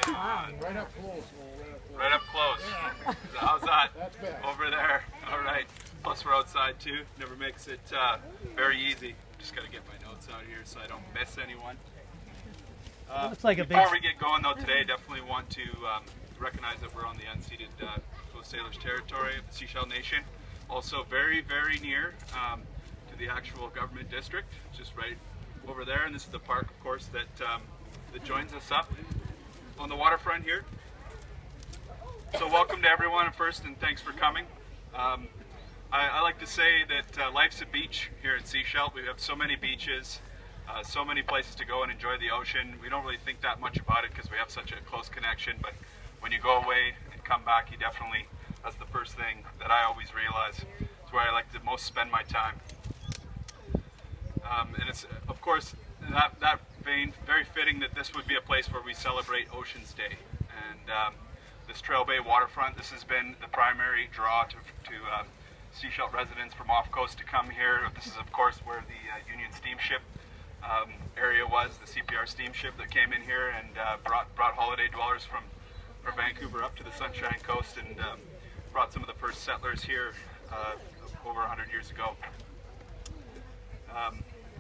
Right up close. Right up close. Yeah. How's that? That's bad. Over there. All right. Plus we're outside too. Never makes it very easy. Just got to get my notes out here so I don't miss anyone. Looks like before we get going though today, definitely want to recognize that we're on the unceded Coast Salish territory of the Sechelt Nation. Also very, very near to the actual government district, just right over there. And this is the park, of course, that joins us up on the waterfront here. So welcome to everyone first, and thanks for coming. I like to say that life's a beach here in Sechelt. We have so many beaches, so many places to go and enjoy the ocean. We don't really think that much about it because we have such a close connection, but when you go away and come back, you definitely, that's the first thing that I always realize. It's where I like to most spend my time. And it's, of course, that vein, very fitting that this would be a place where we celebrate Oceans Day. And this Trail Bay waterfront, this has been the primary draw to Sechelt residents from off coast to come here. This is, of course, where the Union steamship area was, the CPR steamship that came in here and brought holiday dwellers from Vancouver up to the Sunshine Coast and brought some of the first settlers here over 100 years ago.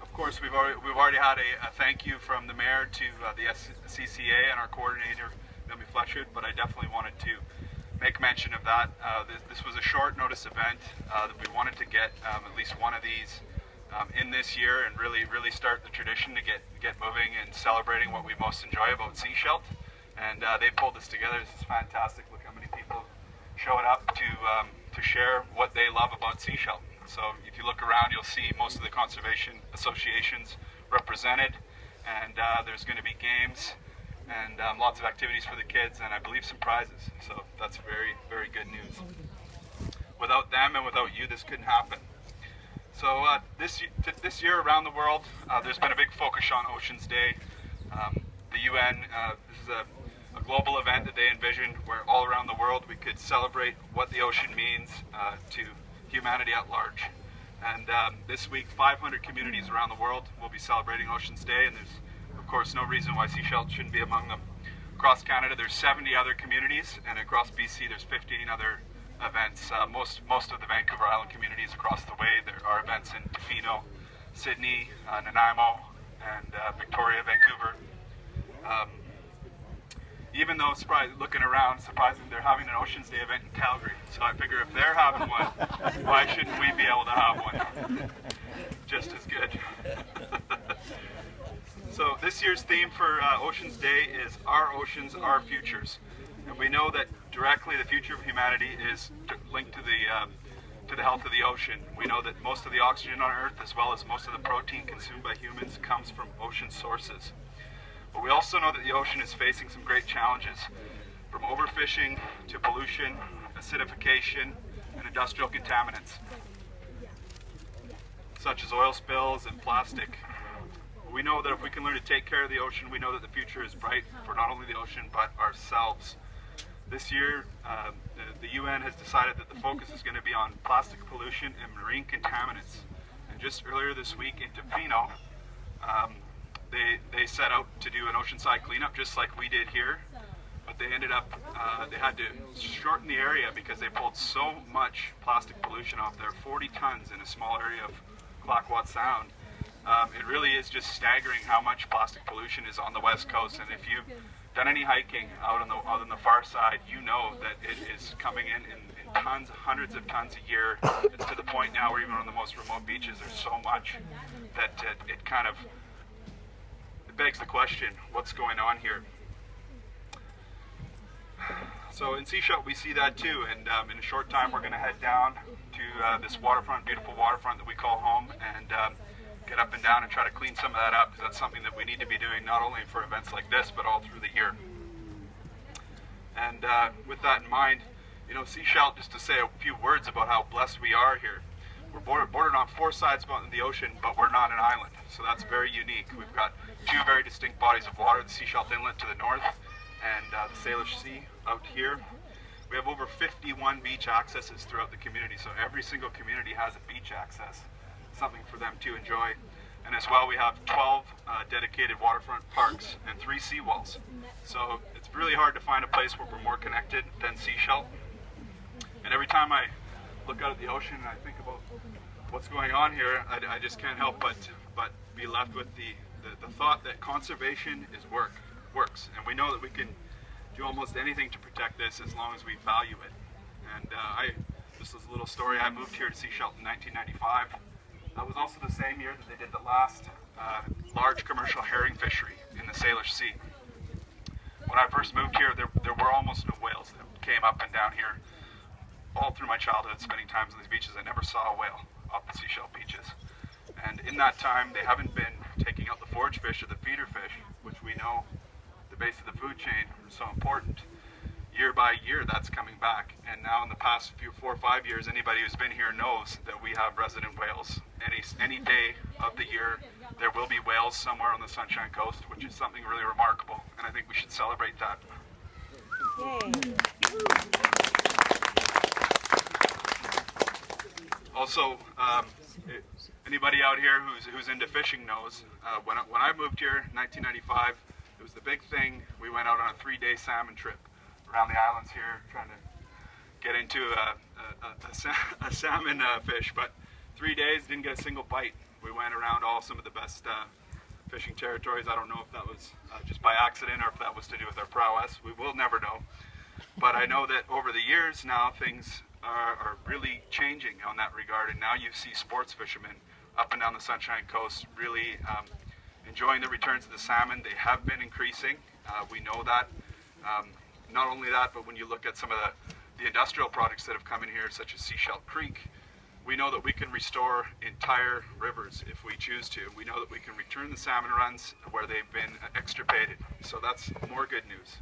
Of course, we've already had a thank you from the mayor to the CCA and our coordinator, Naomi Fletcher, but I definitely wanted to make mention of that. This was a short notice event that we wanted to get at least one of these in this year and really start the tradition to get moving and celebrating what we most enjoy about Sechelt. And they pulled this together. This is fantastic. Look how many people showed up to share what they love about Sechelt. So if you look around, you'll see most of the conservation associations represented, and there's going to be games and lots of activities for the kids, and I believe some prizes. So that's very, very good news. Without them and without you, this couldn't happen. So this year around the world, there's been a big focus on Oceans Day. The UN, this is a global event that they envisioned where all around the world we could celebrate what the ocean means to humanity at large. And this week, 500 communities around the world will be celebrating Oceans Day, and there's, of course, no reason why Sechelt shouldn't be among them. Across Canada, there's 70 other communities, and across BC, there's 15 other events. Most of the Vancouver Island communities across the way. There are events in Tofino, Sydney, Nanaimo, and Victoria, Vancouver. Even though, looking around, surprisingly, they're having an Oceans Day event in Calgary. So I figure if they're having one, why shouldn't we be able to have one? Just as good. So this year's theme for Oceans Day is Our Oceans, Our Futures. And we know that directly the future of humanity is linked to the health of the ocean. We know that most of the oxygen on Earth, as well as most of the protein consumed by humans, comes from ocean sources. But we also know that the ocean is facing some great challenges, from overfishing to pollution, acidification, and industrial contaminants, such as oil spills and plastic. We know that if we can learn to take care of the ocean, we know that the future is bright for not only the ocean, but ourselves. This year, the UN has decided that the focus is going to be on plastic pollution and marine contaminants. And just earlier this week in Tofino, they set out to do an oceanside cleanup just like we did here, but they ended up, they had to shorten the area because they pulled so much plastic pollution off there, 40 tons in a small area of Clayoquot Sound. It really is just staggering how much plastic pollution is on the west coast, and if you've done any hiking out on the far side, you know that it is coming in tons, hundreds of tons a year. It's to the point now where even on the most remote beaches there's so much that it kind of begs the question, what's going on here? So in Sechelt we see that too, and in a short time we're going to head down to this waterfront, beautiful waterfront that we call home, and get up and down and try to clean some of that up, because that's something that we need to be doing not only for events like this, but all through the year. And with that in mind, you know, Sechelt, just to say a few words about how blessed we are here. We're bordered on 4 sides of the ocean, but we're not an island, so that's very unique. We've got 2 very distinct bodies of water, the Sechelt Inlet to the north and the Salish Sea out here. We have over 51 beach accesses throughout the community, so every single community has a beach access, something for them to enjoy. And as well, we have 12 dedicated waterfront parks and 3 seawalls. So it's really hard to find a place where we're more connected than Sechelt. And every time I look out at the ocean and I think about what's going on here, I just can't help but be left with the thought that conservation is works. And we know that we can do almost anything to protect this as long as we value it. And this is a little story. I moved here to Sechelt in 1995. That was also the same year that they did the last large commercial herring fishery in the Salish Sea. When I first moved here, there were almost no whales that came up and down here. All through my childhood, spending time on these beaches, I never saw a whale off the Sechelt beaches. And in that time, they haven't been taking out the forage fish or the feeder fish, which we know the base of the food chain is so important. Year by year, that's coming back. And now in the past 4 or 5 years, anybody who's been here knows that we have resident whales. Any day of the year, there will be whales somewhere on the Sunshine Coast, which is something really remarkable. And I think we should celebrate that. Yay. Also, anybody out here who's into fishing knows, when I moved here in 1995, it was the big thing. We went out on a 3-day salmon trip around the islands here, trying to get into a salmon fish, but 3 days, didn't get a single bite. We went around some of the best fishing territories. I don't know if that was just by accident or if that was to do with our prowess. We will never know. But I know that over the years now, things are really changing on that regard, and now you see sports fishermen up and down the Sunshine Coast really enjoying the returns of the salmon. They have been increasing. We know that. Not only that, but when you look at some of the industrial products that have come in here, such as Sechelt Creek, we know that we can restore entire rivers if we choose to. We know that we can return the salmon runs where they've been extirpated. So that's more good news.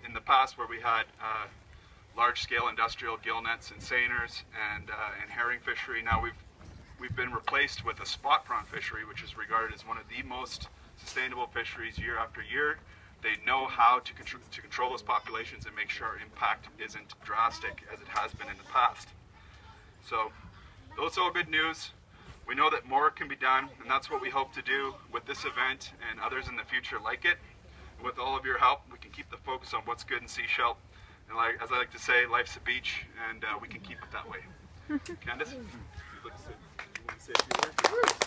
In the past, where we had large-scale industrial gill nets and seiners and herring fishery, now we've been replaced with a spot prawn fishery, which is regarded as one of the most sustainable fisheries year after year. They know how to control those populations and make sure our impact isn't drastic as it has been in the past. So those are all good news. We know that more can be done, and that's what we hope to do with this event and others in the future like it. With all of your help, we can keep the focus on what's good in Sechelt. And as I like to say, life's a beach, and we can keep it that way. Candace, you want to say a few words?